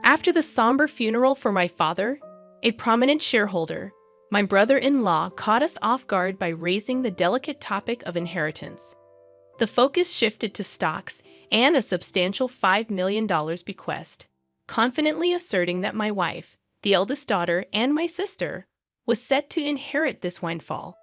After the somber funeral for my father, a prominent shareholder, my brother-in-law caught us off guard by raising the delicate topic of inheritance. The focus shifted to stocks and a substantial $5 million bequest, confidently asserting that my wife, the eldest daughter, and my sister was set to inherit this windfall.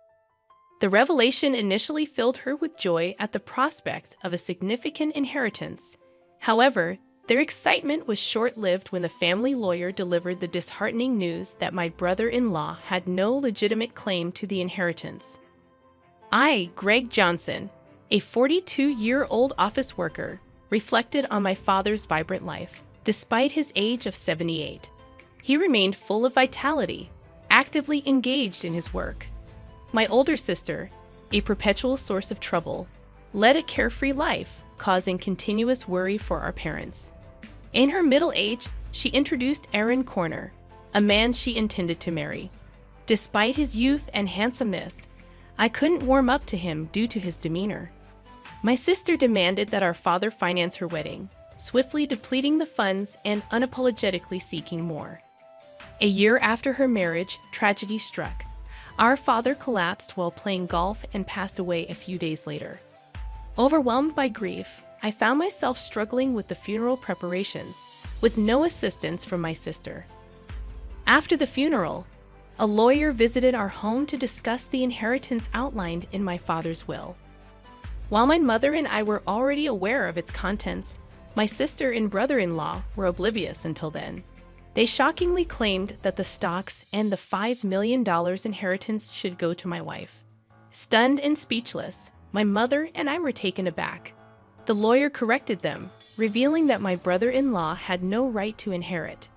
The revelation initially filled her with joy at the prospect of a significant inheritance. However, their excitement was short-lived when the family lawyer delivered the disheartening news that my brother-in-law had no legitimate claim to the inheritance. I, Greg Johnson, a 42-year-old office worker, reflected on my father's vibrant life. Despite his age of 78, he remained full of vitality, actively engaged in his work. My older sister, a perpetual source of trouble, led a carefree life, causing continuous worry for our parents. In her middle age, she introduced Aaron Corner, a man she intended to marry. Despite his youth and handsomeness, I couldn't warm up to him due to his demeanor. My sister demanded that our father finance her wedding, swiftly depleting the funds and unapologetically seeking more. A year after her marriage, tragedy struck. Our father collapsed while playing golf and passed away a few days later. Overwhelmed by grief, I found myself struggling with the funeral preparations, with no assistance from my sister. After the funeral, a lawyer visited our home to discuss the inheritance outlined in my father's will. While my mother and I were already aware of its contents, my sister and brother-in-law were oblivious until then. They shockingly claimed that the stocks and the $5 million inheritance should go to my wife. Stunned and speechless, my mother and I were taken aback. The lawyer corrected them, revealing that my brother-in-law had no right to inherit.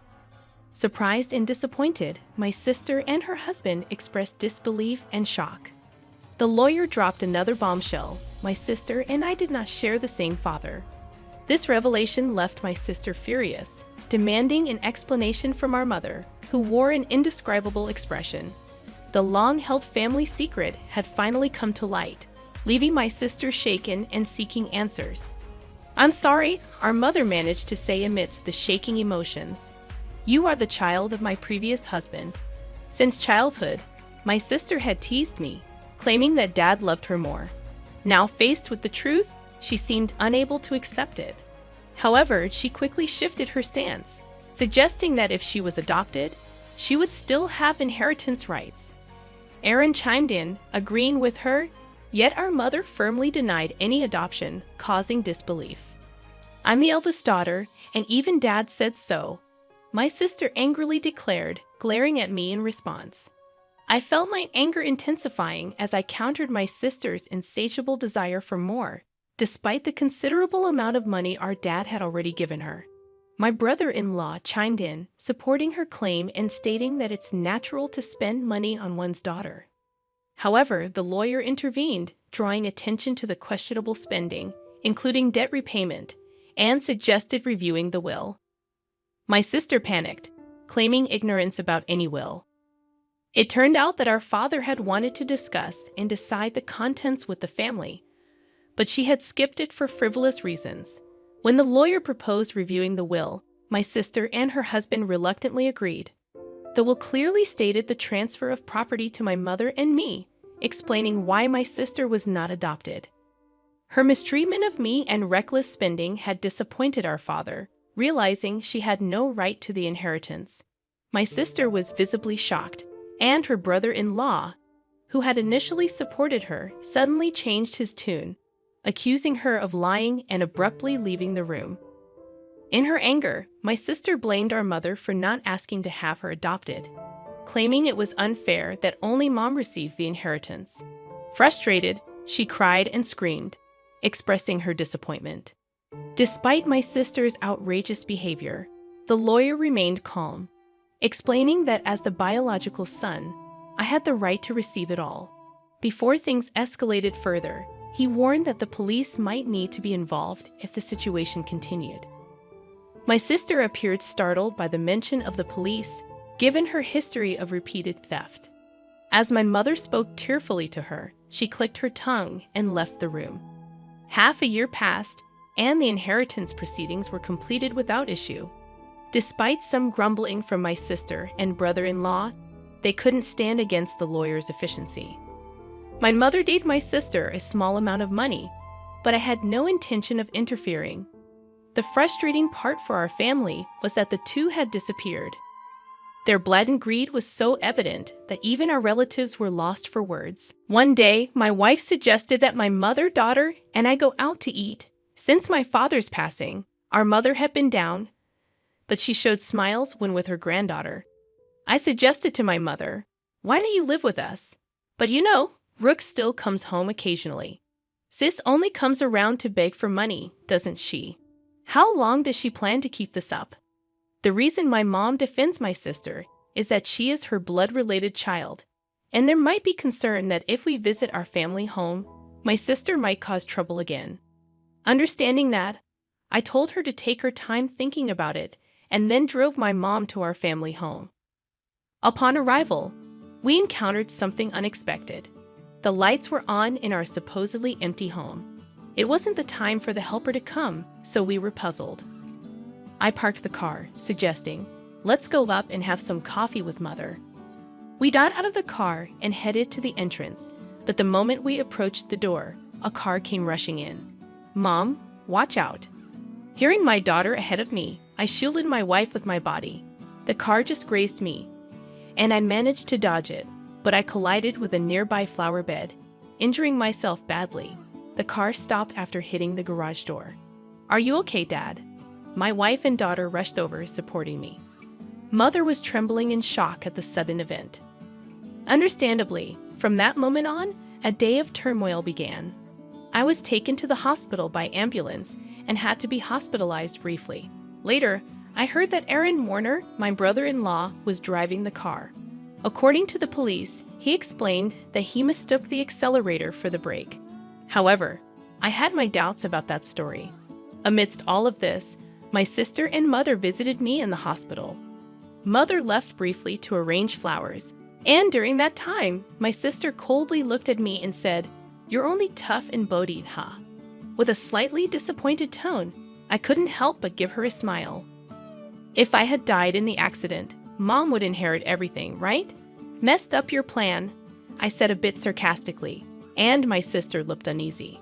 Surprised and disappointed, my sister and her husband expressed disbelief and shock. The lawyer dropped another bombshell: my sister and I did not share the same father. This revelation left my sister furious, demanding an explanation from our mother, who wore an indescribable expression. The long-held family secret had finally come to light, leaving my sister shaken and seeking answers. "I'm sorry," our mother managed to say amidst the shaking emotions. "You are the child of my previous husband. Since childhood, my sister had teased me, claiming that Dad loved her more. Now faced with the truth, she seemed unable to accept it. However, she quickly shifted her stance, suggesting that if she was adopted, she would still have inheritance rights. Aaron chimed in, agreeing with her, yet our mother firmly denied any adoption, causing disbelief. "I'm the eldest daughter, and even Dad said so," my sister angrily declared, glaring at me in response. I felt my anger intensifying as I countered my sister's insatiable desire for more, despite the considerable amount of money our dad had already given her. My brother-in-law chimed in, supporting her claim and stating that it's natural to spend money on one's daughter. However, the lawyer intervened, drawing attention to the questionable spending, including debt repayment, and suggested reviewing the will. My sister panicked, claiming ignorance about any will. It turned out that our father had wanted to discuss and decide the contents with the family, but she had skipped it for frivolous reasons. When the lawyer proposed reviewing the will, my sister and her husband reluctantly agreed. The will clearly stated the transfer of property to my mother and me, explaining why my sister was not adopted. Her mistreatment of me and reckless spending had disappointed our father, realizing she had no right to the inheritance. My sister was visibly shocked, and her brother-in-law, who had initially supported her, suddenly changed his tune, accusing her of lying and abruptly leaving the room. In her anger, my sister blamed our mother for not asking to have her adopted, claiming it was unfair that only Mom received the inheritance. Frustrated, she cried and screamed, expressing her disappointment. Despite my sister's outrageous behavior, the lawyer remained calm, explaining that as the biological son, I had the right to receive it all. Before things escalated further, he warned that the police might need to be involved if the situation continued. My sister appeared startled by the mention of the police, given her history of repeated theft. As my mother spoke tearfully to her, she clicked her tongue and left the room. Half a year passed, and the inheritance proceedings were completed without issue. Despite some grumbling from my sister and brother-in-law, they couldn't stand against the lawyer's efficiency. My mother gave my sister a small amount of money, but I had no intention of interfering. The frustrating part for our family was that the two had disappeared. Their blatant greed was so evident that even our relatives were lost for words. One day, my wife suggested that my mother, daughter, and I go out to eat. Since my father's passing, our mother had been down, but she showed smiles when with her granddaughter. I suggested to my mother, "Why don't you live with us?" But you know, Rook still comes home occasionally. Sis only comes around to beg for money, doesn't she? How long does she plan to keep this up? The reason my mom defends my sister is that she is her blood-related child, and there might be concern that if we visit our family home, my sister might cause trouble again. Understanding that, I told her to take her time thinking about it and then drove my mom to our family home. Upon arrival, we encountered something unexpected. The lights were on in our supposedly empty home. It wasn't the time for the helper to come, so we were puzzled. I parked the car, suggesting, "Let's go up and have some coffee with Mother." We got out of the car and headed to the entrance, but the moment we approached the door, a car came rushing in. "Mom, watch out." Hearing my daughter ahead of me, I shielded my wife with my body. The car just grazed me, and I managed to dodge it, but I collided with a nearby flower bed, injuring myself badly. The car stopped after hitting the garage door. "Are you okay, Dad?" My wife and daughter rushed over, supporting me. Mother was trembling in shock at the sudden event. Understandably, from that moment on, a day of turmoil began. I was taken to the hospital by ambulance and had to be hospitalized briefly. Later, I heard that Aaron Warner, my brother-in-law, was driving the car. According to the police, he explained that he mistook the accelerator for the brake. However, I had my doubts about that story. Amidst all of this, my sister and mother visited me in the hospital. Mother left briefly to arrange flowers, and during that time, my sister coldly looked at me and said, "You're only tough and bodied, huh?" With a slightly disappointed tone, I couldn't help but give her a smile. If I had died in the accident, Mom would inherit everything, right? "Messed up your plan," I said a bit sarcastically, and my sister looked uneasy.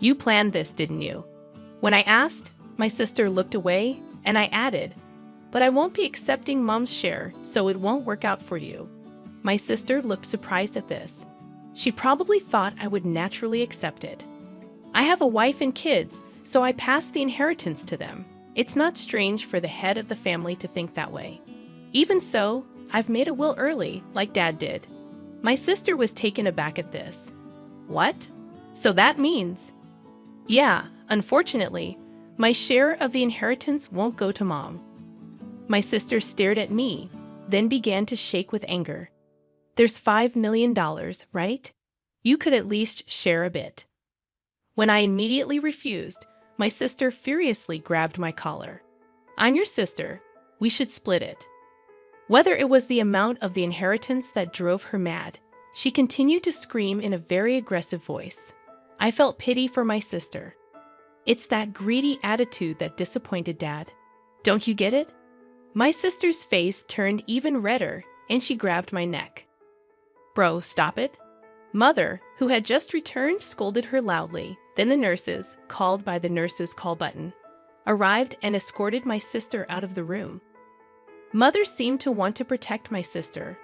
"You planned this, didn't you?" When I asked, my sister looked away, and I added, "But I won't be accepting Mom's share, so it won't work out for you." My sister looked surprised at this. She probably thought I would naturally accept it. I have a wife and kids, so I passed the inheritance to them. It's not strange for the head of the family to think that way. Even so, I've made a will early, like Dad did. My sister was taken aback at this. "What? So that means—" "Yeah, unfortunately, my share of the inheritance won't go to Mom." My sister stared at me, then began to shake with anger. "There's $5 million, right? You could at least share a bit." When I immediately refused, my sister furiously grabbed my collar. "I'm your sister. We should split it." Whether it was the amount of the inheritance that drove her mad, she continued to scream in a very aggressive voice. I felt pity for my sister. It's that greedy attitude that disappointed Dad. Don't you get it? My sister's face turned even redder, and she grabbed my neck. "Bro, stop it." Mother, who had just returned, scolded her loudly. Then the nurses, called by the nurses' call button, arrived and escorted my sister out of the room. Mother seemed to want to protect my sister,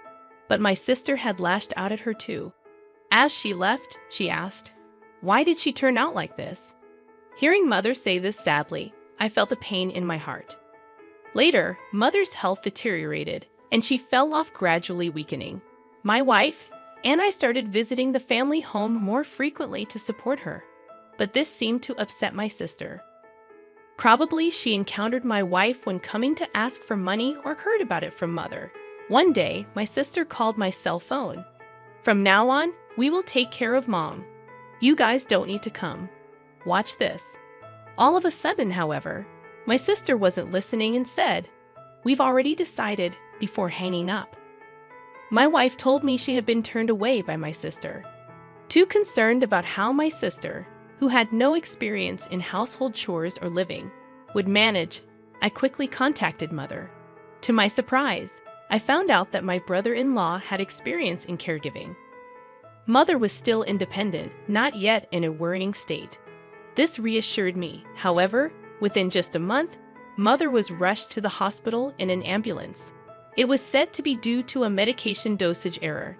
but my sister had lashed out at her too. As she left, she asked, "Why did she turn out like this?" Hearing Mother say this sadly, I felt a pain in my heart. Later, Mother's health deteriorated, and she fell off, gradually weakening. My wife and I started visiting the family home more frequently to support her, but this seemed to upset my sister. Probably she encountered my wife when coming to ask for money or heard about it from Mother. One day, my sister called my cell phone. "From now on, we will take care of Mom. You guys don't need to come. Watch this." All of a sudden, however, my sister wasn't listening and said, "We've already decided," before hanging up. My wife told me she had been turned away by my sister. Too concerned about how my sister, who had no experience in household chores or living, would manage, I quickly contacted Mother. To my surprise, I found out that my brother-in-law had experience in caregiving. Mother was still independent, not yet in a worrying state. This reassured me. However, within just a month, Mother was rushed to the hospital in an ambulance. It was said to be due to a medication dosage error.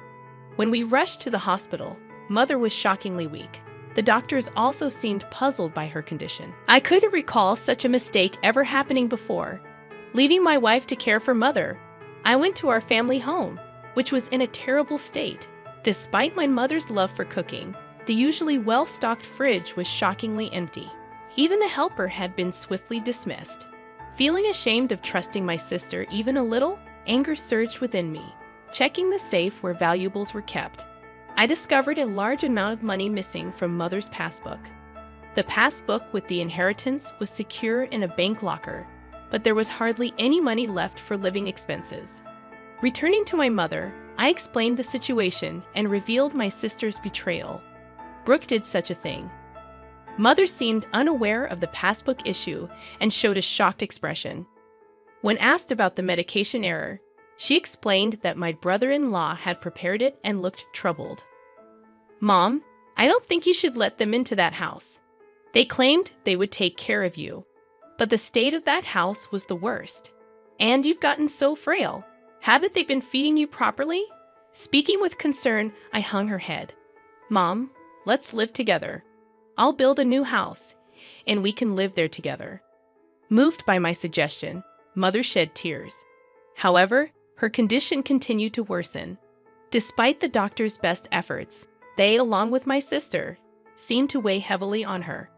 When we rushed to the hospital, Mother was shockingly weak. The doctors also seemed puzzled by her condition. I couldn't recall such a mistake ever happening before. Leaving my wife to care for Mother, I went to our family home, which was in a terrible state. Despite my mother's love for cooking, the usually well-stocked fridge was shockingly empty. Even the helper had been swiftly dismissed. Feeling ashamed of trusting my sister even a little, anger surged within me. Checking the safe where valuables were kept, I discovered a large amount of money missing from Mother's passbook. The passbook with the inheritance was secure in a bank locker, but there was hardly any money left for living expenses. Returning to my mother, I explained the situation and revealed my sister's betrayal. Brooke did such a thing. Mother seemed unaware of the passbook issue and showed a shocked expression. When asked about the medication error, she explained that my brother-in-law had prepared it and looked troubled. "Mom, I don't think you should let them into that house. They claimed they would take care of you, but the state of that house was the worst. And you've gotten so frail. Haven't they been feeding you properly?" Speaking with concern, I hung her head. "Mom, let's live together. I'll build a new house, and we can live there together." Moved by my suggestion, Mother shed tears. However, her condition continued to worsen. Despite the doctor's best efforts, they, along with my sister, seemed to weigh heavily on her.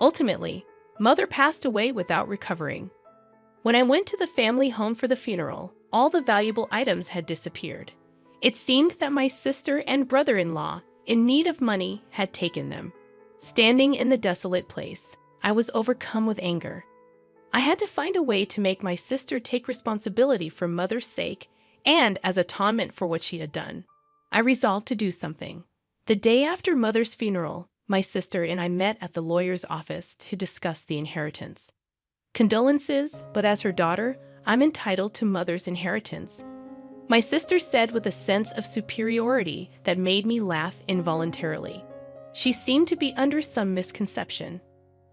Ultimately, Mother passed away without recovering. When I went to the family home for the funeral, all the valuable items had disappeared. It seemed that my sister and brother-in-law, in need of money, had taken them. Standing in the desolate place, I was overcome with anger. I had to find a way to make my sister take responsibility for Mother's sake and as atonement for what she had done. I resolved to do something. The day after Mother's funeral, my sister and I met at the lawyer's office to discuss the inheritance. "Condolences, but as her daughter, I'm entitled to Mother's inheritance," my sister said with a sense of superiority that made me laugh involuntarily. She seemed to be under some misconception.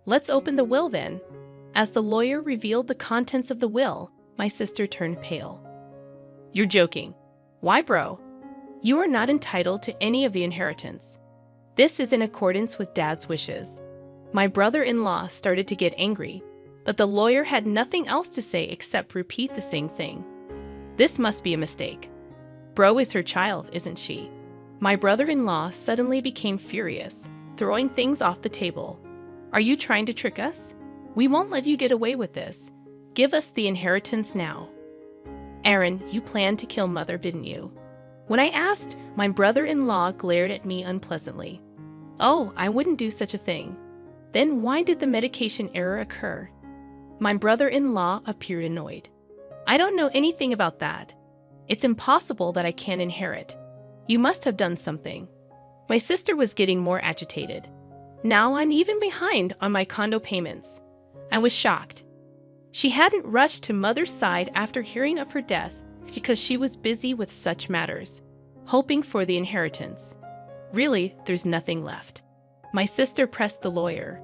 "Let's open the will then." As the lawyer revealed the contents of the will, my sister turned pale. "You're joking. Why, bro? You are not entitled to any of the inheritance. This is in accordance with Dad's wishes." My brother-in-law started to get angry, but the lawyer had nothing else to say except repeat the same thing. "This must be a mistake. Bro is her child, isn't she?" My brother-in-law suddenly became furious, throwing things off the table. "Are you trying to trick us? We won't let you get away with this. Give us the inheritance now." "Aaron, you planned to kill Mother, didn't you?" When I asked, my brother-in-law glared at me unpleasantly. "Oh, I wouldn't do such a thing." "Then why did the medication error occur?" My brother-in-law appeared annoyed. "I don't know anything about that. It's impossible that I can't inherit. You must have done something." My sister was getting more agitated. "Now I'm even behind on my condo payments." I was shocked. She hadn't rushed to Mother's side after hearing of her death because she was busy with such matters, hoping for the inheritance. "Really, there's nothing left." My sister pressed the lawyer.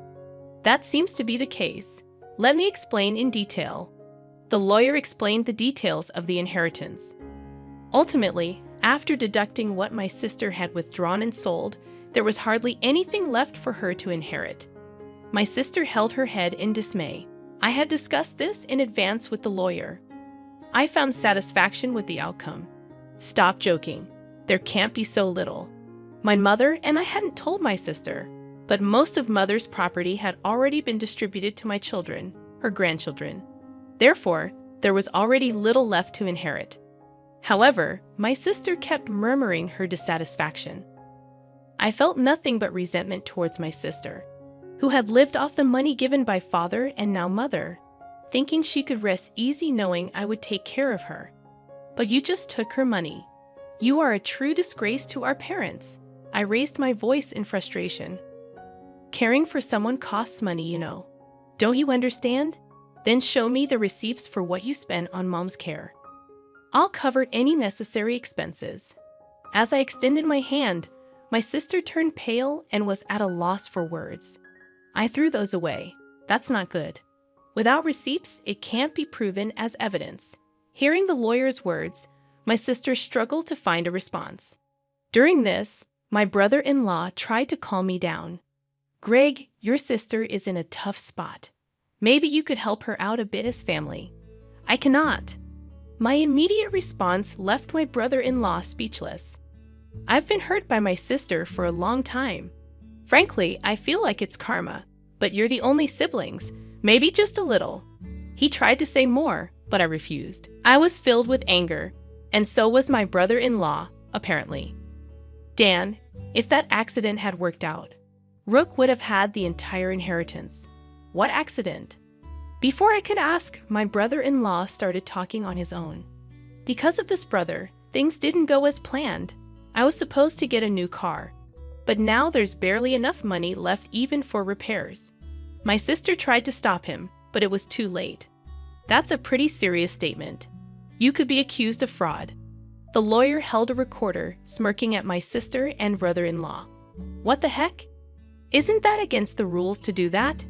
"That seems to be the case. Let me explain in detail." The lawyer explained the details of the inheritance. Ultimately, after deducting what my sister had withdrawn and sold, there was hardly anything left for her to inherit. My sister held her head in dismay. I had discussed this in advance with the lawyer. I found satisfaction with the outcome. "Stop joking. There can't be so little." My mother and I hadn't told my sister, but most of Mother's property had already been distributed to my children, her grandchildren. Therefore, there was already little left to inherit. However, my sister kept murmuring her dissatisfaction. I felt nothing but resentment towards my sister, who had lived off the money given by father and now Mother, thinking she could rest easy knowing I would take care of her. "But you just took her money. You are a true disgrace to our parents." I raised my voice in frustration. "Caring for someone costs money, you know. Don't you understand? Then show me the receipts for what you spent on mom's care. I'll cover any necessary expenses. As I extended my hand, my sister turned pale and was at a loss for words. I threw those away. That's not good. Without receipts, it can't be proven as evidence. Hearing the lawyer's words, my sister struggled to find a response. During this, my brother-in-law tried to calm me down. Greg, your sister is in a tough spot. Maybe you could help her out a bit as family. I cannot. My immediate response left my brother-in-law speechless. I've been hurt by my sister for a long time. Frankly, I feel like it's karma, but you're the only siblings, maybe just a little. He tried to say more, but I refused. I was filled with anger, and so was my brother-in-law, apparently. Dan, if that accident had worked out, Rook would have had the entire inheritance. What accident? Before I could ask, my brother-in-law started talking on his own. Because of this brother, things didn't go as planned. I was supposed to get a new car, but now there's barely enough money left even for repairs. My sister tried to stop him, but it was too late. That's a pretty serious statement. You could be accused of fraud. The lawyer held a recorder, smirking at my sister and brother-in-law. What the heck? Isn't that against the rules to do that?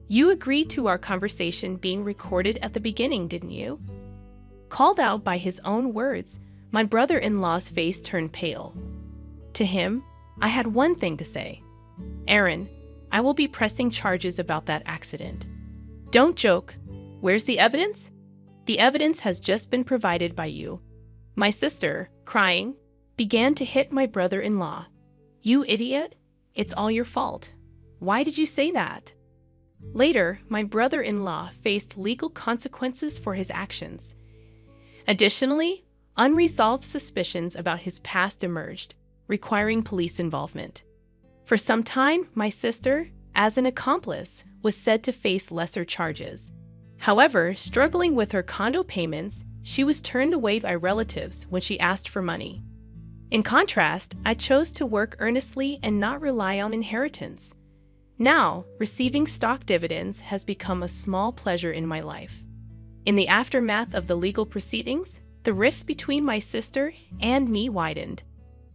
You agreed to our conversation being recorded at the beginning, didn't you? Called out by his own words, my brother-in-law's face turned pale. To him, I had one thing to say. Aaron, I will be pressing charges about that accident. Don't joke. Where's the evidence? The evidence has just been provided by you. My sister, crying, began to hit my brother-in-law. You idiot! It's all your fault. Why did you say that? Later, my brother-in-law faced legal consequences for his actions. Additionally, unresolved suspicions about his past emerged, requiring police involvement. For some time, my sister, as an accomplice, was said to face lesser charges. However, struggling with her condo payments, she was turned away by relatives when she asked for money. In contrast, I chose to work earnestly and not rely on inheritance. Now, receiving stock dividends has become a small pleasure in my life. In the aftermath of the legal proceedings, the rift between my sister and me widened.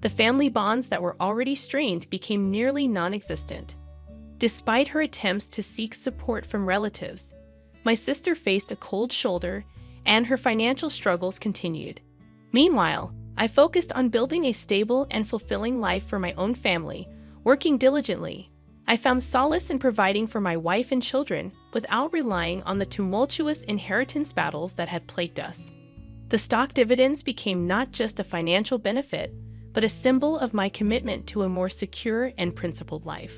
The family bonds that were already strained became nearly non-existent. Despite her attempts to seek support from relatives, my sister faced a cold shoulder and her financial struggles continued. Meanwhile, I focused on building a stable and fulfilling life for my own family, working diligently. I found solace in providing for my wife and children without relying on the tumultuous inheritance battles that had plagued us. The stock dividends became not just a financial benefit, but a symbol of my commitment to a more secure and principled life.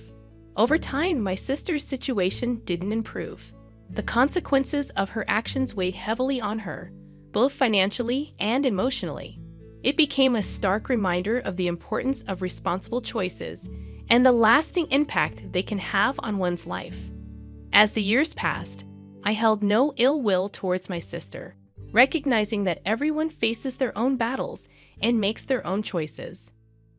Over time, my sister's situation didn't improve. The consequences of her actions weighed heavily on her, both financially and emotionally. It became a stark reminder of the importance of responsible choices and the lasting impact they can have on one's life. As the years passed, I held no ill will towards my sister, recognizing that everyone faces their own battles and makes their own choices.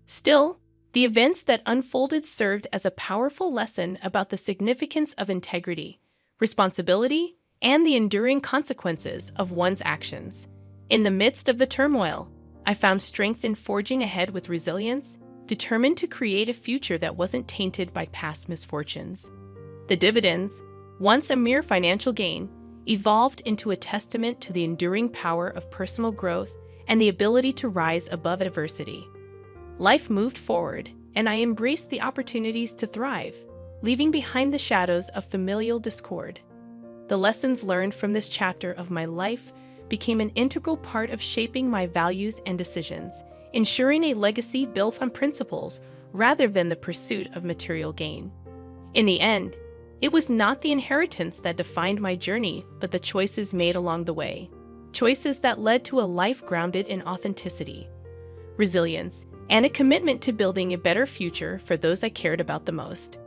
Still, the events that unfolded served as a powerful lesson about the significance of integrity, responsibility, and the enduring consequences of one's actions. In the midst of the turmoil, I found strength in forging ahead with resilience, determined to create a future that wasn't tainted by past misfortunes. The dividends, once a mere financial gain, evolved into a testament to the enduring power of personal growth and the ability to rise above adversity. Life moved forward, and I embraced the opportunities to thrive, leaving behind the shadows of familial discord. The lessons learned from this chapter of my life became an integral part of shaping my values and decisions, ensuring a legacy built on principles rather than the pursuit of material gain. In the end, it was not the inheritance that defined my journey, but the choices made along the way. Choices that led to a life grounded in authenticity, resilience, and a commitment to building a better future for those I cared about the most.